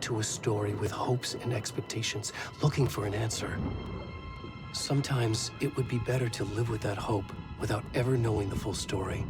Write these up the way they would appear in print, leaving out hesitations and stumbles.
to a story with hopes and expectations, looking for an answer. Sometimes it would be better to live with that hope without ever knowing the full story.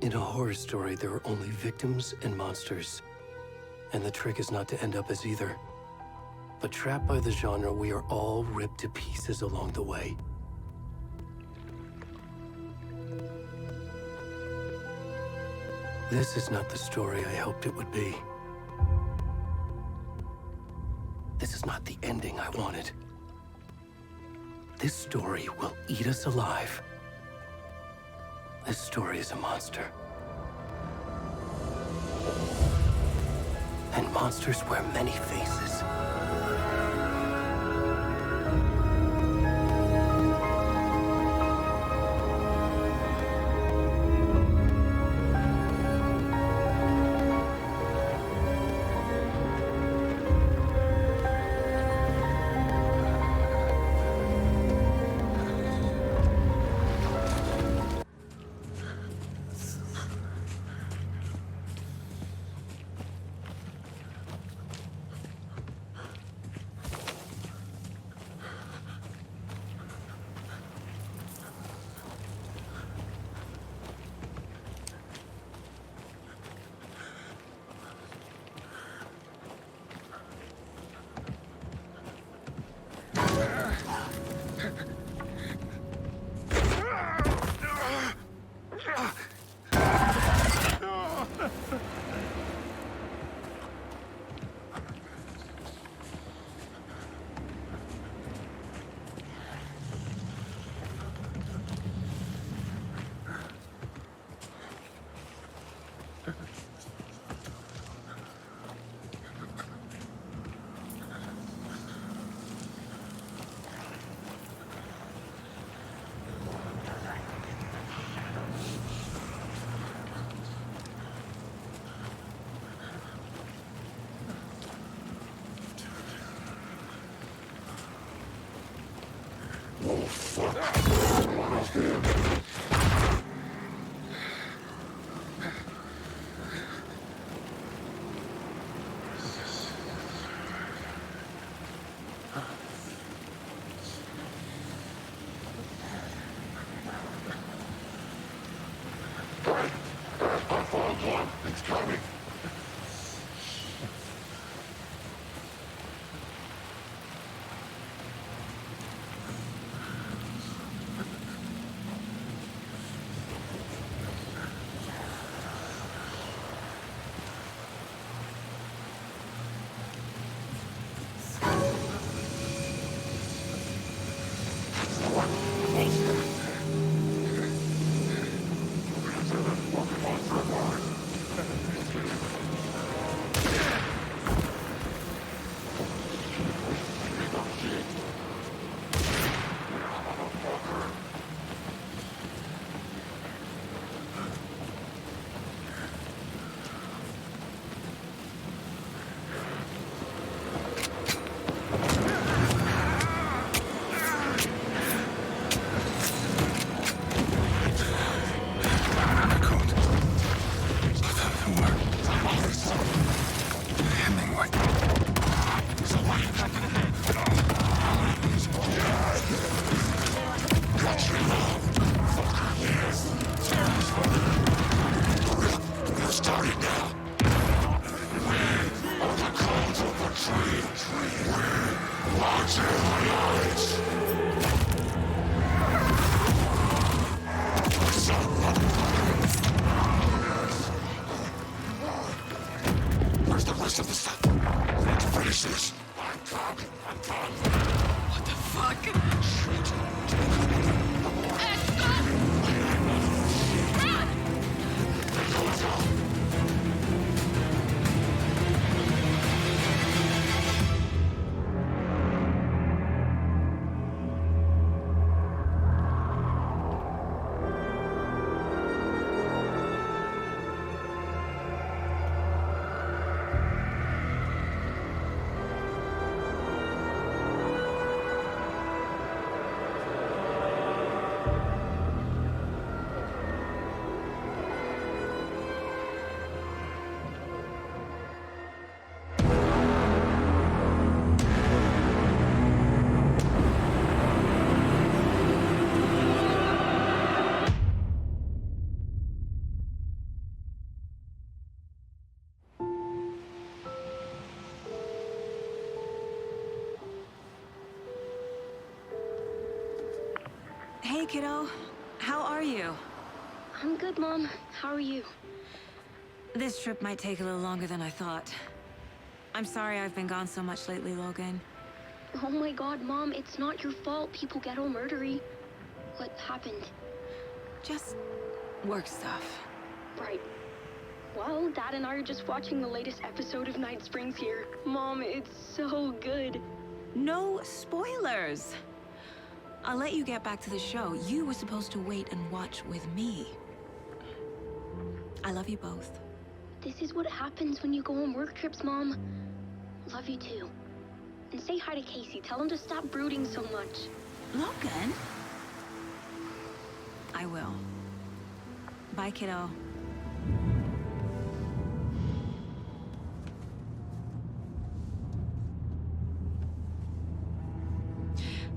In a horror story, there are only victims and monsters. And the trick is not to end up as either. But trapped by the genre, we are all ripped to pieces along the way. This is not the story I hoped it would be. This is not the ending I wanted. This story will eat us alive. This story is a monster. And monsters wear many faces. It's coming. Where's the rest of the stuff? We need to finish this. I'm done. What the fuck? Shit. kiddo. How are you? I'm good, Mom. How are you? This trip might take a little longer than I thought. I'm sorry I've been gone so much lately, Logan. Oh my god, Mom, it's not your fault people get all murdery. What happened? Just work stuff. Right. Well, Dad and I are just watching the latest episode of Night Springs here. Mom, it's so good. No spoilers! I'll let you get back to the show. You were supposed to wait and watch with me. I love you both. This is what happens when you go on work trips, Mom. Love you too. And say hi to Casey. Tell him to stop brooding so much. Logan? I will. Bye, kiddo.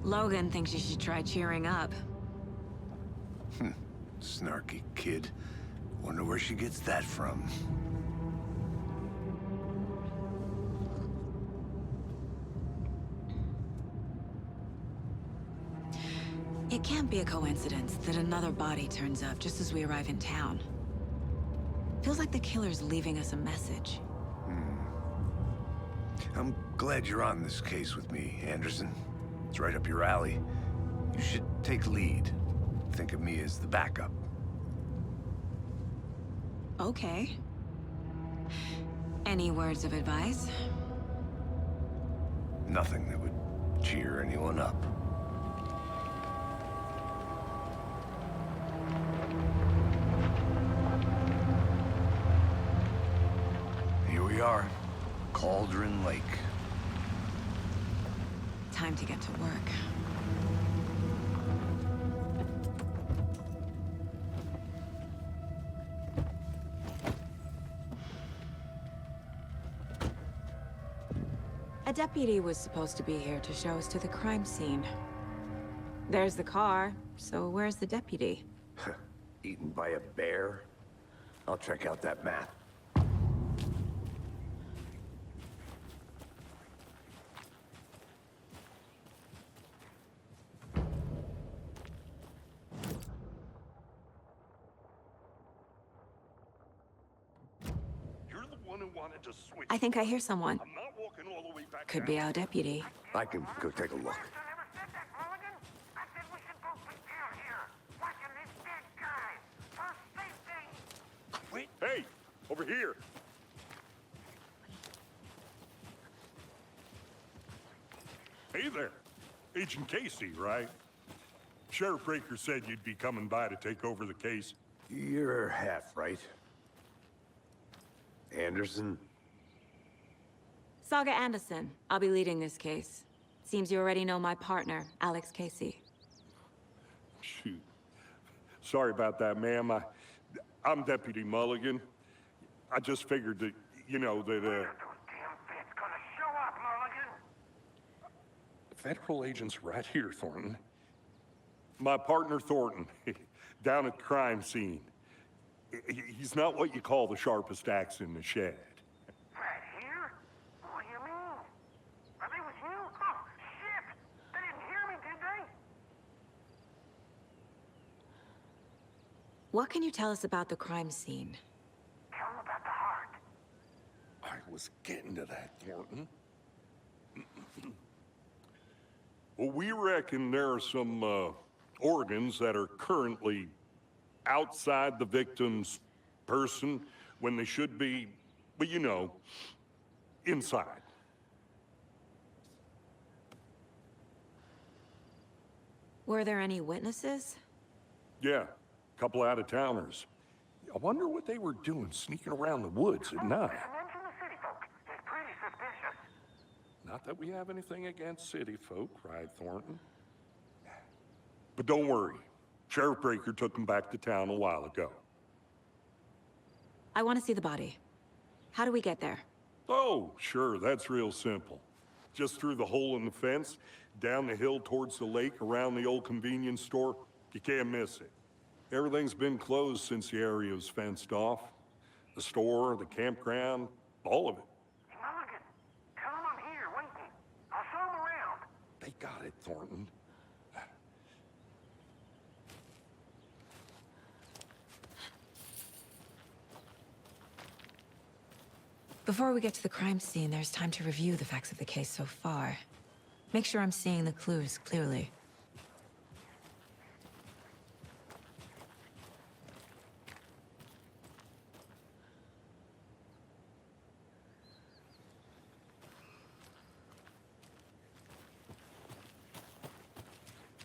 Logan thinks you should try cheering up. Snarky kid. Wonder where she gets that from. It can't be a coincidence that another body turns up just as we arrive in town. Feels like the killer's leaving us a message. I'm glad you're on this case with me, Anderson. It's right up your alley. You should take lead. Think of me as the backup. Okay. Any words of advice? Nothing that would cheer anyone up. Here we are. Cauldron Lake. Time to get to work. A deputy was supposed to be here to show us to the crime scene. There's the car, so where's the deputy? Eaten by a bear? I'll check out that map. You're the one who wanted to switch. I think I hear someone. I'm not walking all the way back. Could be our deputy. I can go take a look. Wait. Hey, over here. Hey there. Agent Casey, right? Sheriff Breaker said you'd be coming by to take over the case. You're half right. Anderson? Saga Anderson. I'll be leading this case. Seems you already know my partner, Alex Casey. Shoot. Sorry about that, ma'am. I'm Deputy Mulligan. I just figured that, Federal agent's right here, Thornton. My partner, Thornton, down at the crime scene. He's not what you call the sharpest axe in the shed. Right here? What do you mean? Are they with you? Oh, shit! They didn't hear me, did they? What can you tell us about the crime scene? Tell them about the heart. I was getting to that, Thornton. Well, we reckon there are some, organs that are currently outside the victim's person when they should be, but inside. Were there any witnesses? Yeah, a couple out-of-towners. I wonder what they were doing sneaking around the woods at night. Mention the city folk. It's pretty suspicious. Not that we have anything against city folk, cried Thornton. But don't worry. Sheriff Breaker took them back to town a while ago. I want to see the body. How do we get there? Oh, sure, that's real simple. Just through the hole in the fence, down the hill towards the lake, around the old convenience store. You can't miss it. Everything's been closed since the area was fenced off. The store, the campground, all of it. Mulligan, tell them I'm here, waiting. I'll show them around. They got it, Thornton. Before we get to the crime scene, there's time to review the facts of the case so far. Make sure I'm seeing the clues clearly.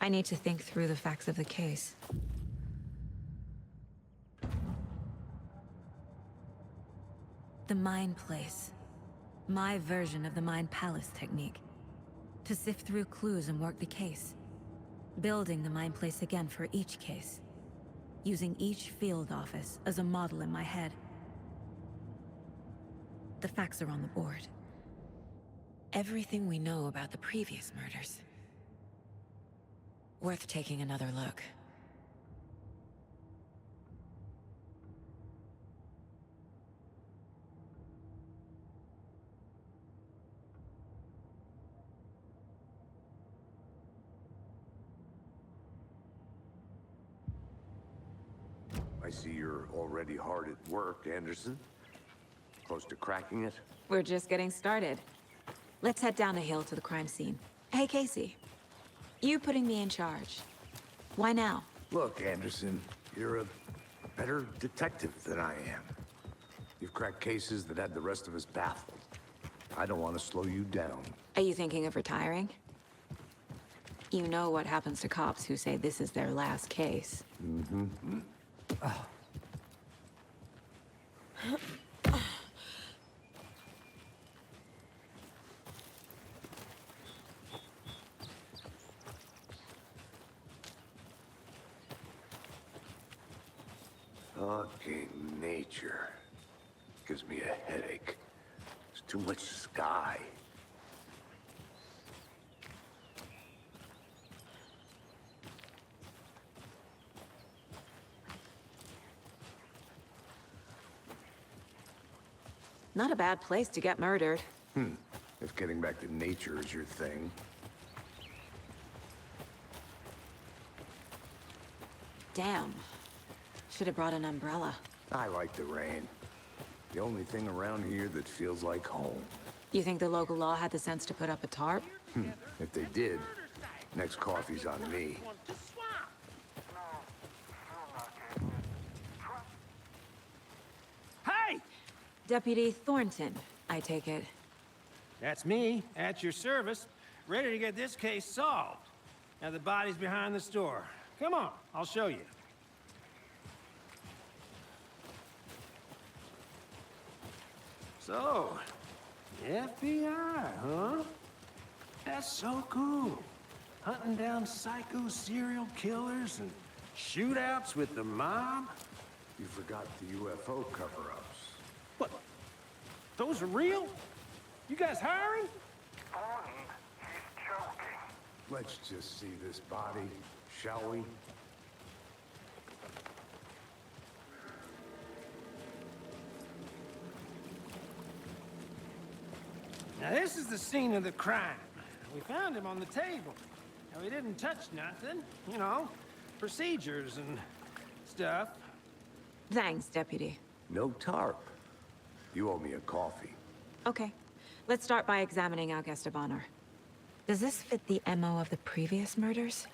I need to think through the facts of the case. The Mind Place. My version of the Mind Palace technique. To sift through clues and work the case. Building the Mind Place again for each case. Using each field office as a model in my head. The facts are on the board. Everything we know about the previous murders. Worth taking another look. I see you're already hard at work, Anderson. Close to cracking it? We're just getting started. Let's head down the hill to the crime scene. Hey, Casey. You putting me in charge. Why now? Look, Anderson, you're a better detective than I am. You've cracked cases that had the rest of us baffled. I don't want to slow you down. Are you thinking of retiring? You know what happens to cops who say this is their last case. Mm-hmm. Fucking nature. Gives me a headache. There's too much sky. Not a bad place to get murdered. If getting back to nature is your thing. Damn. Should have brought an umbrella. I like the rain. The only thing around here that feels like home. You think the local law had the sense to put up a tarp? If they did, next coffee's on me. Hey! Deputy Thornton, I take it. That's me, at your service, ready to get this case solved. Now the body's behind the store. Come on, I'll show you. So, FBI, huh? That's so cool. Hunting down psycho serial killers and shootouts with the mob. You forgot the UFO cover-ups. What? Those are real? You guys hiring? Thornton, he's joking. Let's just see this body, shall we? Now this is the scene of the crime. We found him on the table. Now we didn't touch nothing, you know, procedures and stuff. Thanks, Deputy. No tarp. You owe me a coffee. Okay. Let's start by examining our guest of honor. Does this fit the MO of the previous murders?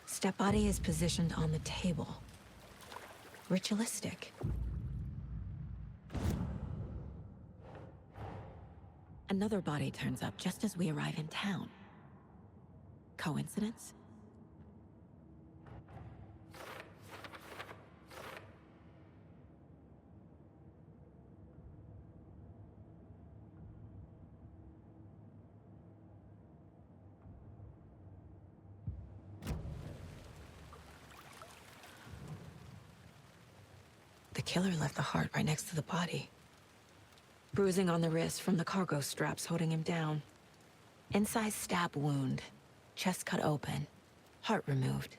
Step body is positioned on the table. Ritualistic. Another body turns up just as we arrive in town. Coincidence? The killer left the heart right next to the body. Bruising on the wrist from the cargo straps holding him down. Inside stab wound. Chest cut open. Heart removed.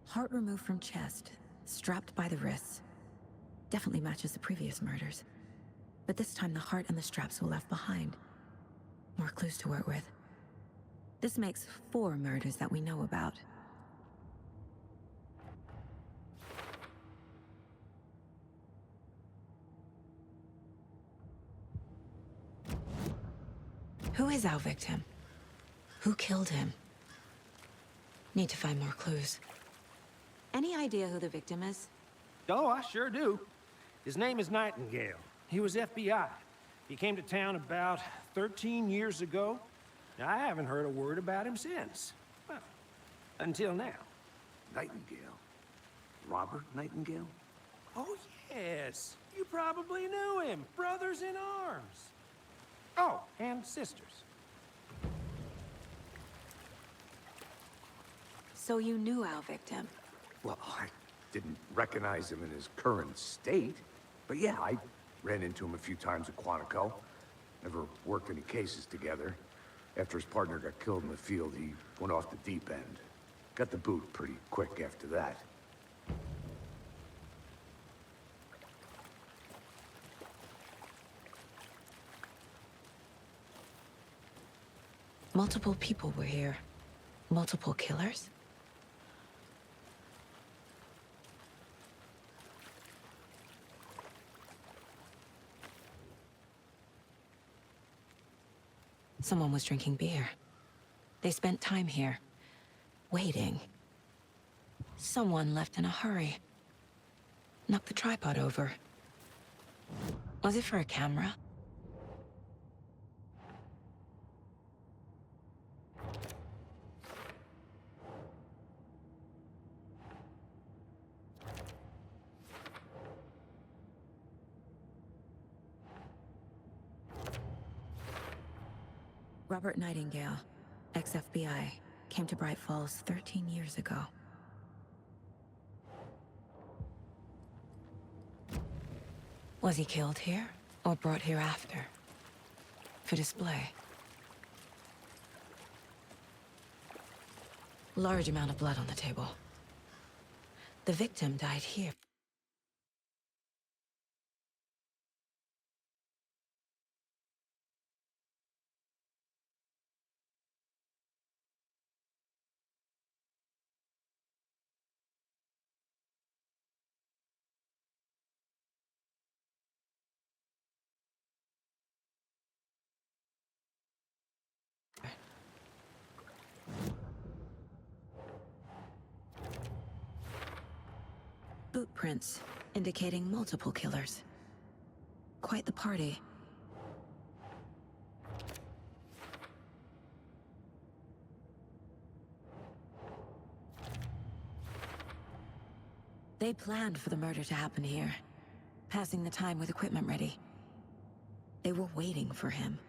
Heart removed from chest. Strapped by the wrists. Definitely matches the previous murders. But this time the heart and the straps were left behind. More clues to work with. This makes 4 murders that we know about. Who is our victim? Who killed him? Need to find more clues. Any idea who the victim is? Oh, I sure do. His name is Nightingale. He was FBI. He came to town about 13 years ago. Now, I haven't heard a word about him since. Well, until now. Nightingale? Robert Nightingale? Oh, yes. You probably knew him. Brothers in arms. Oh, and sisters. So you knew our victim? Well, I didn't recognize him in his current state. But yeah, I ran into him a few times at Quantico. Never worked any cases together. After his partner got killed in the field, he went off the deep end. Got the boot pretty quick after that. Multiple people were here. Multiple killers? Someone was drinking beer. They spent time here, waiting. Someone left in a hurry. Knocked the tripod over. Was it for a camera? Robert Nightingale, ex-FBI, came to Bright Falls 13 years ago. Was he killed here, or brought here after? For display? Large amount of blood on the table. The victim died here. Boot prints, indicating multiple killers. Quite the party. They planned for the murder to happen here, passing the time with equipment ready. They were waiting for him.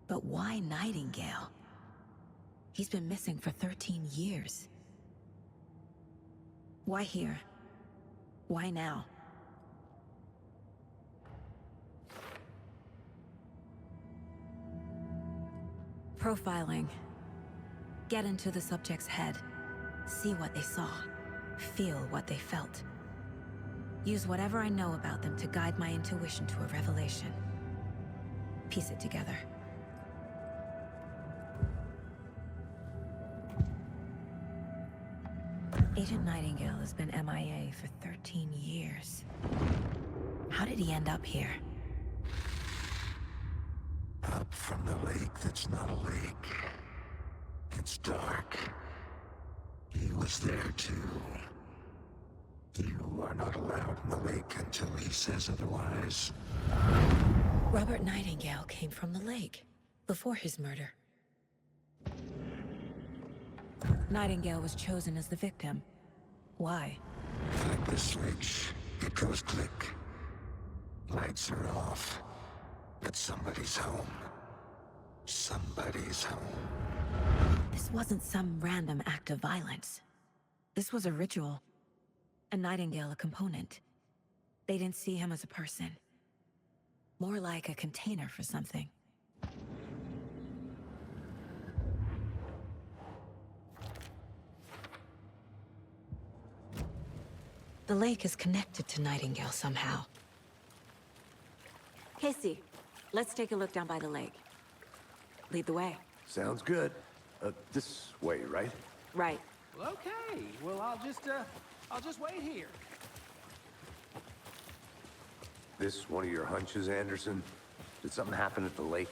But why Nightingale? He's been missing for 13 years. Why here? Why now? Profiling. Get into the subject's head. See what they saw. Feel what they felt. Use whatever I know about them to guide my intuition to a revelation. Piece it together. Agent Nightingale has been MIA for 13 years. How did he end up here? Up from the lake that's not a lake. It's dark. He was there too. You are not allowed in the lake until he says otherwise. Robert Nightingale came from the lake, before his murder. Nightingale was chosen as the victim. Why? Flick the switch, it goes click. Lights are off. But somebody's home. Somebody's home. This wasn't some random act of violence. This was a ritual. And Nightingale a component. They didn't see him as a person. More like a container for something. The lake is connected to Nightingale somehow. Casey, let's take a look down by the lake. Lead the way. Sounds good. This way, right? Right. Well, okay. Well, I'll just wait here. This one of your hunches, Anderson? Did something happen at the lake?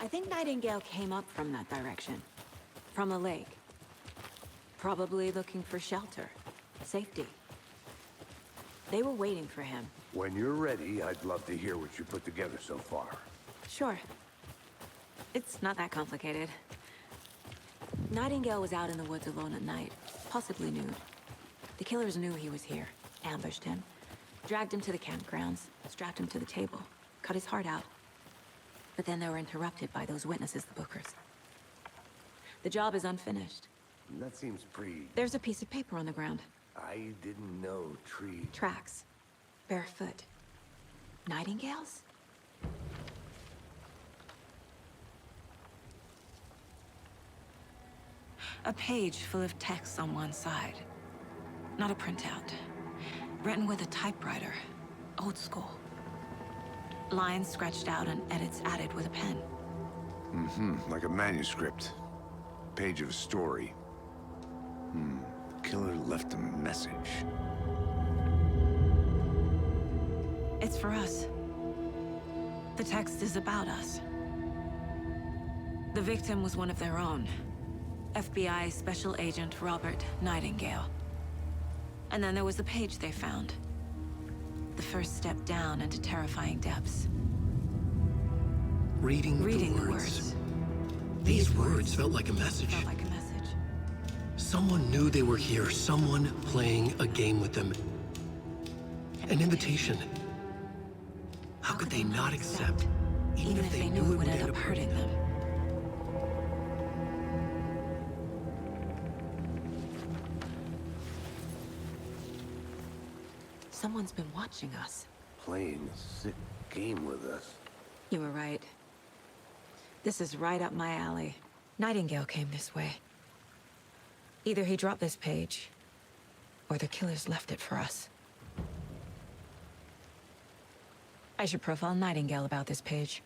I think Nightingale came up from that direction. From the lake. Probably looking for shelter. Safety. They were waiting for him. When you're ready, I'd love to hear what you put together so far. Sure. It's not that complicated. Nightingale was out in the woods alone at night, possibly nude. The killers knew he was here, ambushed him, dragged him to the campgrounds, strapped him to the table, cut his heart out. But then they were interrupted by those witnesses, the Bookers. The job is unfinished. That seems pretty... There's a piece of paper on the ground. I didn't know tree... Tracks. Barefoot. Nightingales? A page full of text on one side. Not a printout. Written with a typewriter. Old school. Lines scratched out and edits added with a pen. Like a manuscript. Page of a story. Killer left a message. It's for us. The text is about us. The victim was one of their own. FBI Special Agent Robert Nightingale. And then there was the page they found. The first step down into terrifying depths. Reading the words. These words felt like a message. Felt like a message. Someone knew they were here, someone playing a game with them. An invitation. How could they not accept, even if they knew it would end up hurting them? Someone's been watching us. Playing a sick game with us. You were right. This is right up my alley. Nightingale came this way. Either he dropped this page, or the killers left it for us. I should profile Nightingale about this page.